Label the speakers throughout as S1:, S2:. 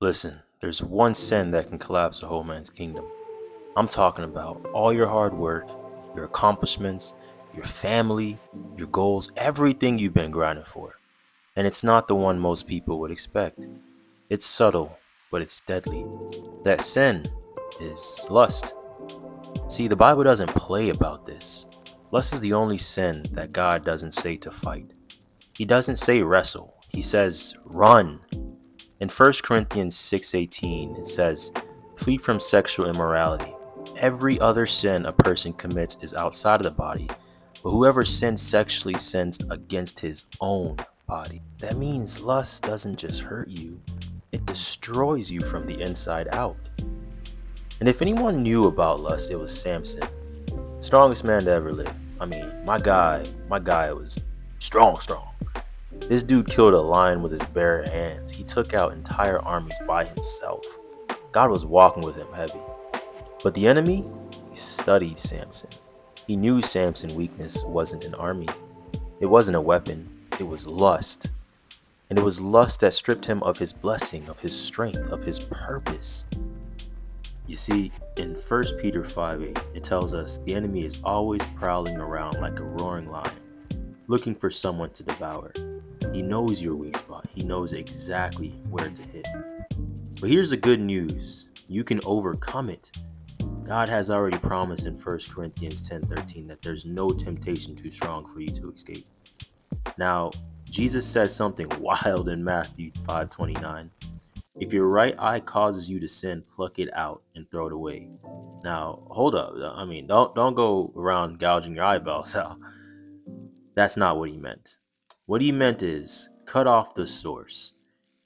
S1: Listen, there's one sin that can collapse a whole man's kingdom. I'm talking about all your hard work, your accomplishments, your family, your goals, everything you've been grinding for. And it's not the one most people would expect. It's subtle, but it's deadly. That sin is lust. See, the Bible doesn't play about this. Lust is the only sin that God doesn't say to fight. He doesn't say wrestle. He says run. In 1 Corinthians 6:18, it says, "Flee from sexual immorality. Every other sin a person commits is outside of the body, but whoever sins sexually sins against his own body." That means lust doesn't just hurt you, it destroys you from the inside out. And if anyone knew about lust, it was Samson, strongest man to ever live. I mean, my guy was strong. This dude killed a lion with his bare hands. He took out entire armies by himself. God was walking with him heavy. But the enemy, he studied Samson. He knew Samson's weakness wasn't an army. It wasn't a weapon. It was lust. And it was lust that stripped him of his blessing, of his strength, of his purpose. You see, in 1 Peter 5:8, it tells us the enemy is always prowling around like a roaring lion, looking for someone to devour. He knows your weak spot. He knows exactly where to hit. But here's the good news. You can overcome it. God has already promised in 1 Corinthians 10:13 that there's no temptation too strong for you to escape. Now, Jesus says something wild in Matthew 5:29. If your right eye causes you to sin, pluck it out and throw it away. Now, hold up. I mean, don't go around gouging your eyeballs out. That's not what he meant. What he meant is cut off the source.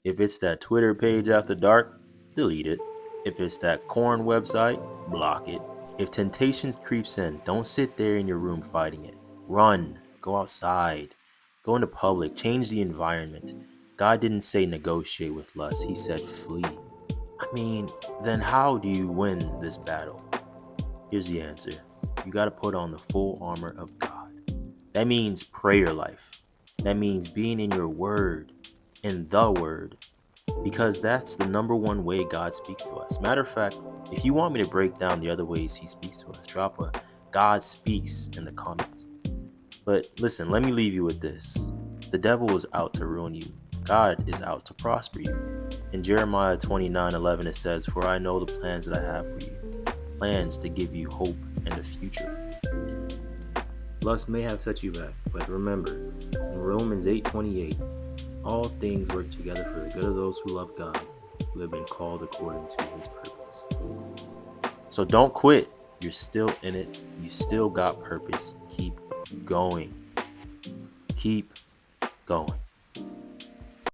S1: If it's that Twitter page after dark, delete it. If it's that corn website, block it. If temptations creeps in, don't sit there in your room fighting it. Run. Go outside. Go into public. Change the environment. God didn't say negotiate with lust. He said flee. I mean, then how do you win this battle? Here's the answer. You got to put on the full armor of God. That means prayer life. That means being in your word, in the word, because that's the number one way God speaks to us. Matter of fact, if you want me to break down the other ways he speaks to us, drop a God speaks in the comments. But listen, let me leave you with this. The devil is out to ruin you. God is out to prosper you. In Jeremiah 29:11 it says, "For I know the plans that I have for you, plans to give you hope and a future." Lust may have set you back, but remember, in Romans 8:28, all things work together for the good of those who love God, who have been called according to his purpose. So don't quit. You're still in it. You still got purpose. Keep going. Keep going.